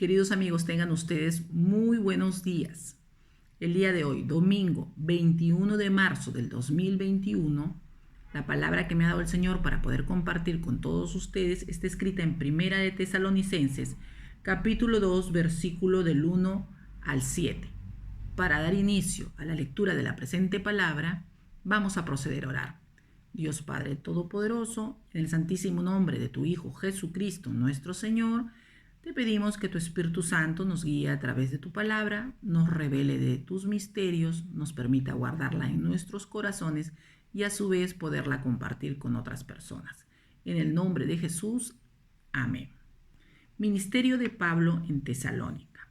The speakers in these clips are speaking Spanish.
Queridos amigos, tengan ustedes muy buenos días. El día de hoy, domingo 21 de marzo del 2021, la palabra que me ha dado el Señor para poder compartir con todos ustedes está escrita en Primera de Tesalonicenses, capítulo 2, versículo del 1 al 7. Para dar inicio a la lectura de la presente palabra, vamos a proceder a orar. Dios Padre Todopoderoso, en el santísimo nombre de tu Hijo Jesucristo, nuestro Señor, te pedimos que tu Espíritu Santo nos guíe a través de tu palabra, nos revele de tus misterios, nos permita guardarla en nuestros corazones y a su vez poderla compartir con otras personas. En el nombre de Jesús, amén. Ministerio de Pablo en Tesalónica.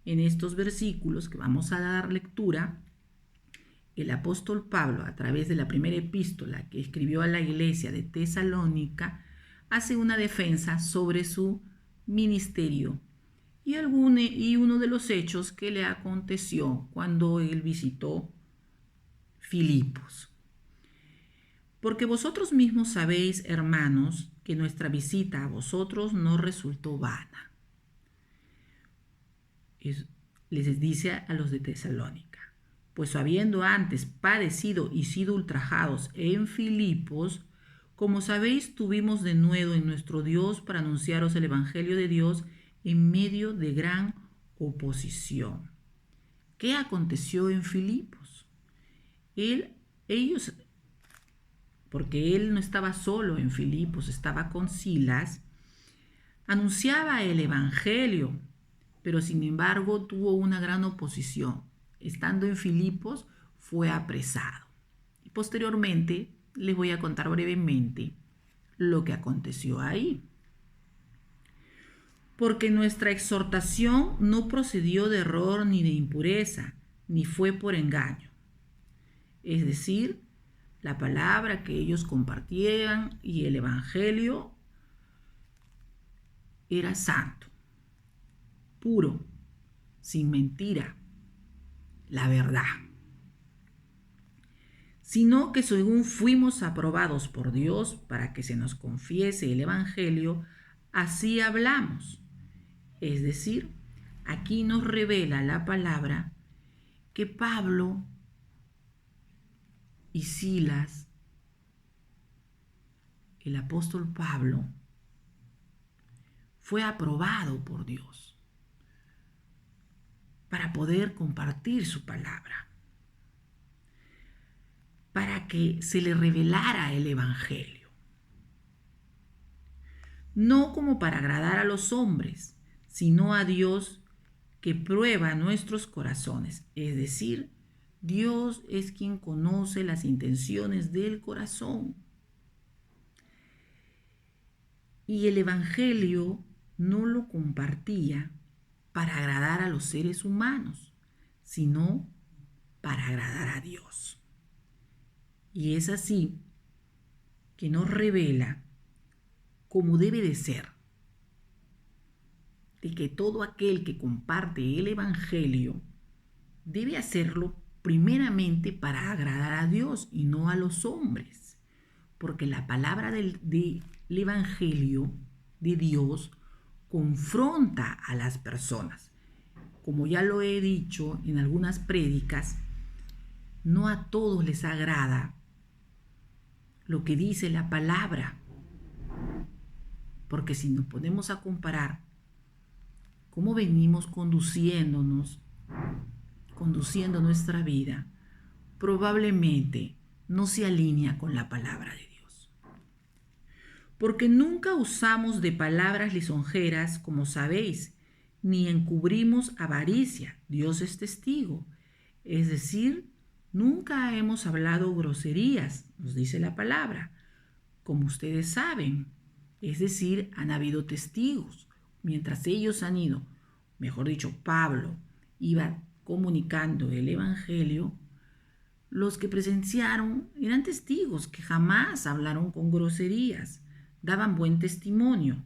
En estos versículos que vamos a dar lectura, el apóstol Pablo, a través de la primera epístola que escribió a la iglesia de Tesalónica, hace una defensa sobre su ministerio y uno de los hechos que le aconteció cuando él visitó Filipos. Porque vosotros mismos sabéis, hermanos, que nuestra visita a vosotros no resultó vana. Les dice a los de Tesalónica, pues habiendo antes padecido y sido ultrajados en Filipos, como sabéis, tuvimos de nuevo en nuestro Dios para anunciaros el Evangelio de Dios en medio de gran oposición. ¿Qué aconteció en Filipos? Porque él no estaba solo en Filipos, estaba con Silas, anunciaba el Evangelio, pero sin embargo tuvo una gran oposición. Estando en Filipos, fue apresado. Y posteriormente les voy a contar brevemente lo que aconteció ahí. Porque nuestra exhortación no procedió de error ni de impureza, ni fue por engaño. Es decir, la palabra que ellos compartían y el evangelio era santo, puro, sin mentira, la verdad. Sino que según fuimos aprobados por Dios para que se nos confiese el Evangelio, así hablamos. Es decir, aquí nos revela la palabra que Pablo y Silas, el apóstol Pablo, fue aprobado por Dios para poder compartir su palabra, para que se le revelara el Evangelio. No como para agradar a los hombres, sino a Dios que prueba nuestros corazones. Es decir, Dios es quien conoce las intenciones del corazón. Y el Evangelio no lo compartía para agradar a los seres humanos, sino para agradar a Dios. Y es así que nos revela cómo debe de ser, de que todo aquel que comparte el Evangelio debe hacerlo primeramente para agradar a Dios y no a los hombres, porque la palabra del Evangelio de Dios confronta a las personas. Como ya lo he dicho en algunas prédicas, no a todos les agrada lo que dice la palabra, porque si nos ponemos a comparar cómo venimos conduciendo nuestra vida, probablemente no se alinea con la palabra de Dios. Porque nunca usamos de palabras lisonjeras, como sabéis, ni encubrimos avaricia, Dios es testigo. Es decir, nunca hemos hablado groserías, nos dice la palabra, como ustedes saben. Es decir, han habido testigos. Mientras ellos han ido, mejor dicho, Pablo iba comunicando el Evangelio, los que presenciaron eran testigos que jamás hablaron con groserías, daban buen testimonio,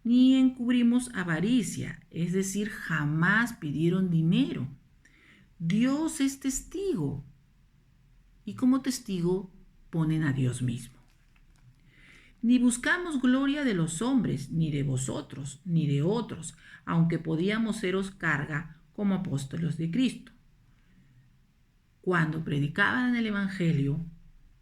ni encubrimos avaricia, es decir, jamás pidieron dinero. Dios es testigo y como testigo ponen a Dios mismo. Ni buscamos gloria de los hombres, ni de vosotros, ni de otros, aunque podíamos seros carga como apóstoles de Cristo. Cuando predicaban el Evangelio,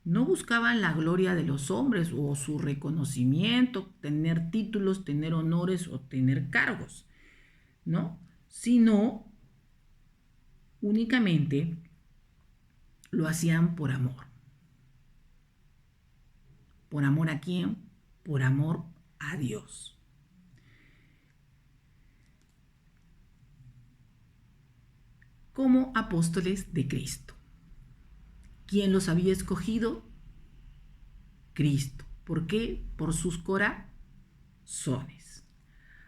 no buscaban la gloria de los hombres o su reconocimiento, tener títulos, tener honores o tener cargos, ¿no? Sino únicamente lo hacían por amor. ¿Por amor a quién? Por amor a Dios. Como apóstoles de Cristo. ¿Quién los había escogido? Cristo. ¿Por qué? Por sus corazones.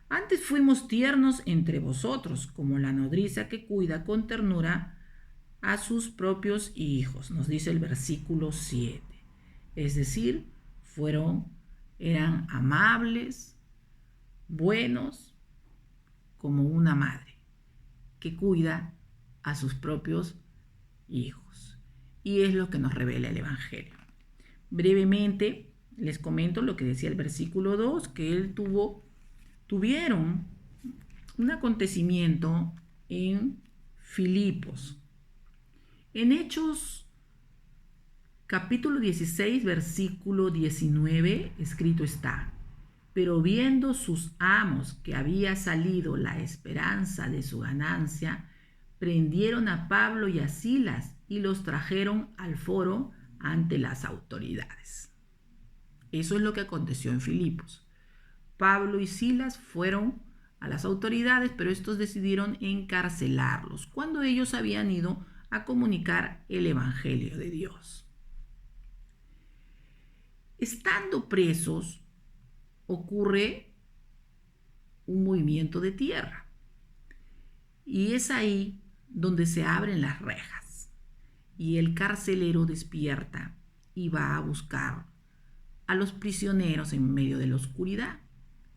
Antes fuimos tiernos entre vosotros, como la nodriza que cuida con ternura a sus propios hijos, nos dice el versículo 7. Es decir, eran amables, buenos, como una madre que cuida a sus propios hijos. Y es lo que nos revela el Evangelio. Brevemente les comento lo que decía el versículo 2, que tuvieron un acontecimiento en Filipos. En Hechos capítulo 16, versículo 19, escrito está: pero viendo sus amos que había salido la esperanza de su ganancia, prendieron a Pablo y a Silas y los trajeron al foro ante las autoridades. Eso es lo que aconteció en Filipos. Pablo y Silas fueron a las autoridades, pero estos decidieron encarcelarlos cuando ellos habían ido a comunicar el Evangelio de Dios. Estando presos, ocurre un movimiento de tierra y es ahí donde se abren las rejas y el carcelero despierta y va a buscar a los prisioneros en medio de la oscuridad,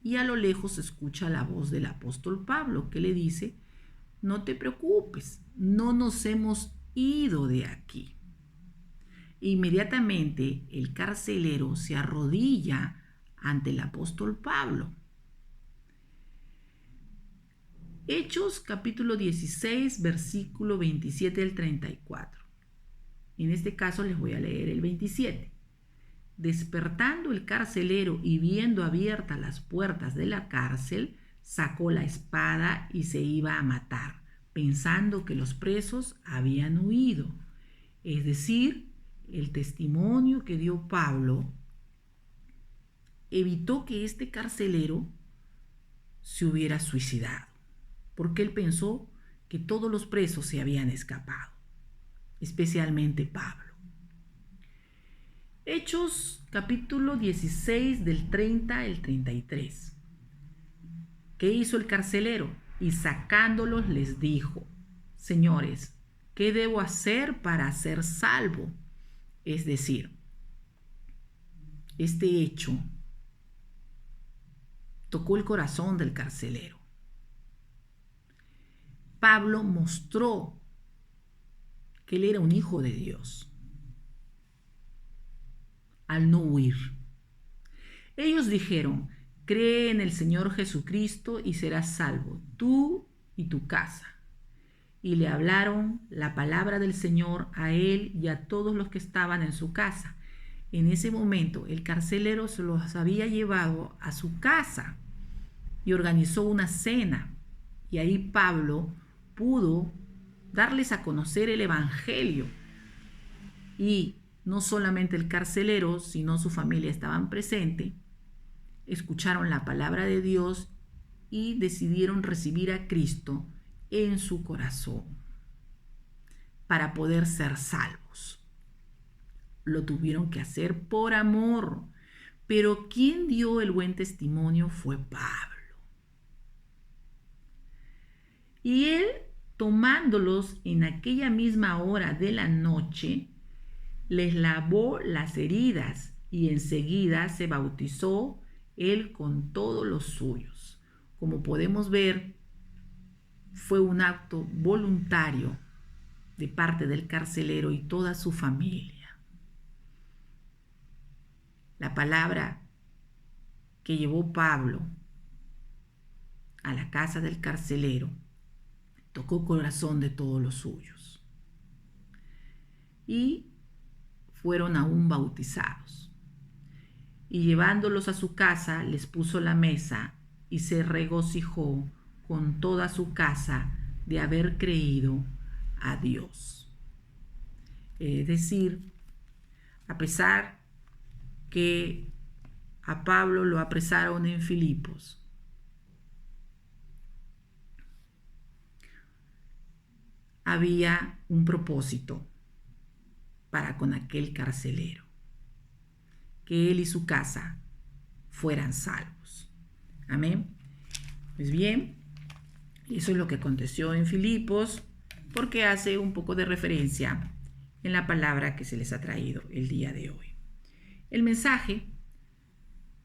y a lo lejos se escucha la voz del apóstol Pablo que le dice: no te preocupes, no nos hemos ido de aquí. Inmediatamente el carcelero se arrodilla ante el apóstol Pablo. Hechos capítulo 16, versículo 27 al 34. En este caso les voy a leer el 27. Despertando el carcelero y viendo abiertas las puertas de la cárcel, sacó la espada y se iba a matar, pensando que los presos habían huido. Es decir, el testimonio que dio Pablo evitó que este carcelero se hubiera suicidado, porque él pensó que todos los presos se habían escapado, especialmente Pablo. Hechos capítulo 16 del 30 al 33. ¿Qué hizo el carcelero? Y sacándolos les dijo: señores, ¿qué debo hacer para ser salvo? Es decir, este hecho tocó el corazón del carcelero. Pablo mostró que él era un hijo de Dios al no huir. Ellos dijeron: cree en el Señor Jesucristo y serás salvo, tú y tu casa. Y le hablaron la palabra del Señor a él y a todos los que estaban en su casa. En ese momento el carcelero se los había llevado a su casa y organizó una cena. Y ahí Pablo pudo darles a conocer el Evangelio. Y no solamente el carcelero, sino su familia estaban presentes, escucharon la palabra de Dios y decidieron recibir a Cristo en su corazón para poder ser salvos. Lo tuvieron que hacer por amor, pero quien dio el buen testimonio fue Pablo. Y él, tomándolos en aquella misma hora de la noche, les lavó las heridas y enseguida se bautizó él con todos los suyos. Como podemos ver, fue un acto voluntario de parte del carcelero y toda su familia. La palabra que llevó Pablo a la casa del carcelero tocó corazón de todos los suyos y fueron aún bautizados. Y llevándolos a su casa les puso la mesa y se regocijó con toda su casa de haber creído a Dios. Es decir, a pesar que a Pablo lo apresaron en Filipos, había un propósito para con aquel carcelero, que él y su casa fueran salvos. Amén. Pues bien, eso es lo que aconteció en Filipos, porque hace un poco de referencia en la palabra que se les ha traído el día de hoy. El mensaje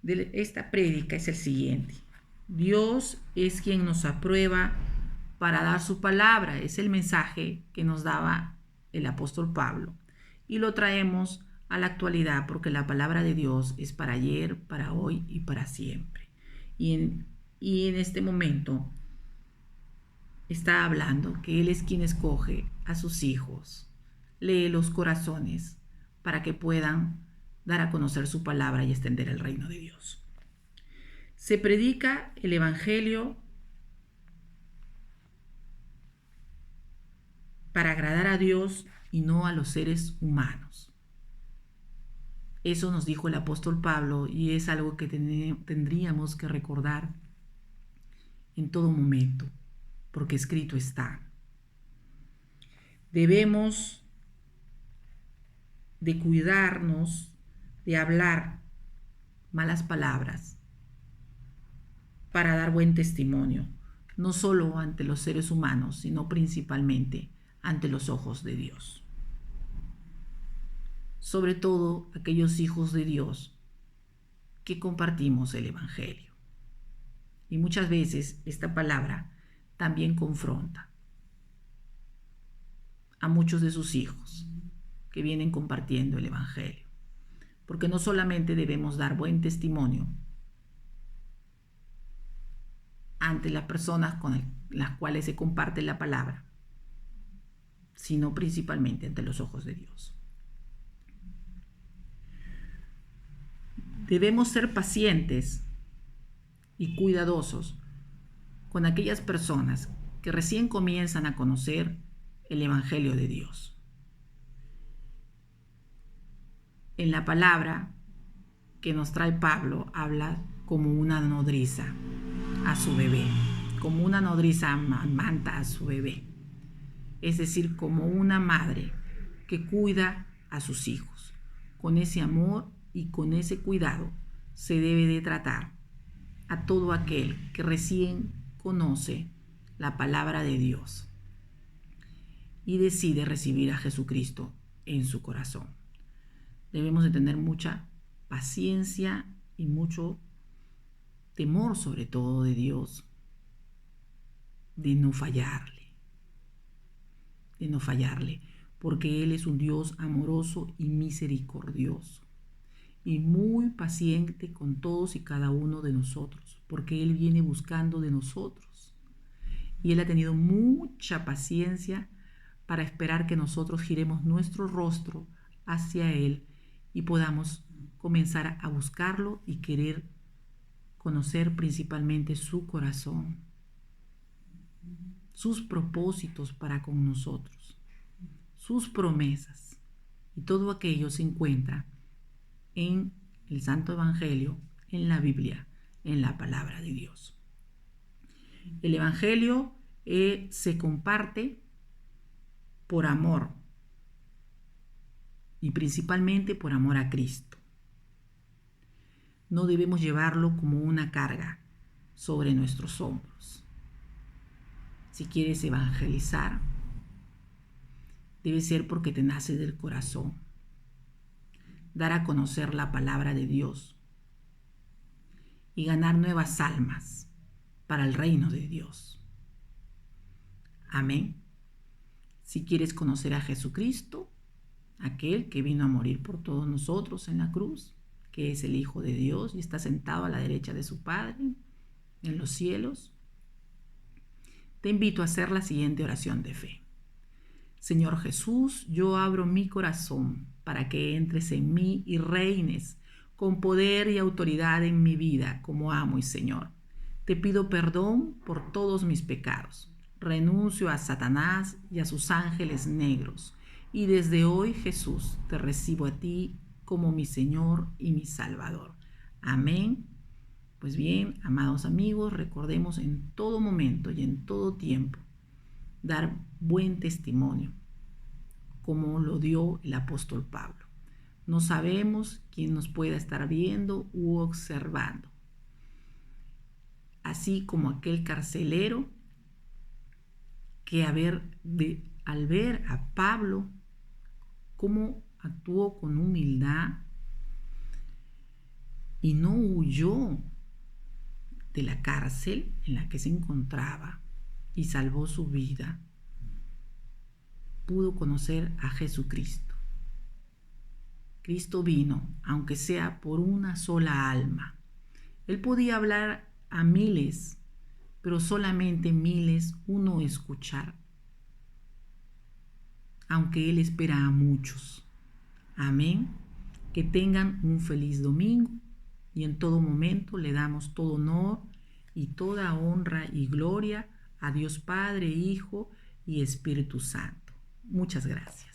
de esta prédica es el siguiente: Dios es quien nos aprueba para dar su palabra. Es el mensaje que nos daba el apóstol Pablo y lo traemos a la actualidad porque la palabra de Dios es para ayer, para hoy y para siempre. Y en este momento está hablando que Él es quien escoge a sus hijos, lee los corazones para que puedan dar a conocer su palabra y extender el reino de Dios. Se predica el evangelio para agradar a Dios y no a los seres humanos. Eso nos dijo el apóstol Pablo y es algo que tendríamos que recordar en todo momento, porque escrito está. Debemos de cuidarnos de hablar malas palabras para dar buen testimonio, no solo ante los seres humanos, sino principalmente ante los ojos de Dios. Sobre todo aquellos hijos de Dios que compartimos el evangelio. Y muchas veces esta palabra también confronta a muchos de sus hijos que vienen compartiendo el evangelio. Porque no solamente debemos dar buen testimonio ante las personas con las cuales se comparte la palabra, sino principalmente ante los ojos de Dios. Debemos ser pacientes y cuidadosos con aquellas personas que recién comienzan a conocer el Evangelio de Dios. En la palabra que nos trae Pablo habla como una nodriza a su bebé, como una nodriza amamanta a su bebé, es decir, como una madre que cuida a sus hijos. Con ese amor y con ese cuidado se debe de tratar a todo aquel que recién conoce la palabra de Dios y decide recibir a Jesucristo en su corazón. Debemos de tener mucha paciencia y mucho temor, sobre todo de Dios, de no fallarle, porque Él es un Dios amoroso y misericordioso y muy paciente con todos y cada uno de nosotros, porque Él viene buscando de nosotros y Él ha tenido mucha paciencia para esperar que nosotros giremos nuestro rostro hacia Él y podamos comenzar a buscarlo y querer conocer principalmente su corazón, sus propósitos para con nosotros, sus promesas, y todo aquello se encuentra en el Santo Evangelio, en la Biblia, en la palabra de Dios. El Evangelio se comparte por amor y principalmente por amor a Cristo. No debemos llevarlo como una carga sobre nuestros hombros. Si quieres evangelizar, debe ser porque te nace del corazón. Dar a conocer la palabra de Dios y ganar nuevas almas para el reino de Dios. Amén. Si quieres conocer a Jesucristo, aquel que vino a morir por todos nosotros en la cruz, que es el Hijo de Dios y está sentado a la derecha de su Padre en los cielos, te invito a hacer la siguiente oración de fe. Señor Jesús, yo abro mi corazón para que entres en mí y reines con poder y autoridad en mi vida como amo y Señor. Te pido perdón por todos mis pecados. Renuncio a Satanás y a sus ángeles negros. Y desde hoy, Jesús, te recibo a ti como mi Señor y mi Salvador. Amén. Pues bien, amados amigos, recordemos en todo momento y en todo tiempo dar buen testimonio, como lo dio el apóstol Pablo. No sabemos quién nos pueda estar viendo u observando. Así como aquel carcelero que al ver a Pablo cómo actuó con humildad y no huyó de la cárcel en la que se encontraba y salvó su vida, pudo conocer a Jesucristo. Cristo vino, aunque sea por una sola alma. Él podía hablar a miles, pero solamente miles uno escuchar, aunque Él espera a muchos. Amén. Que tengan un feliz domingo y en todo momento le damos todo honor y toda honra y gloria a Dios Padre, Hijo y Espíritu Santo. Muchas gracias.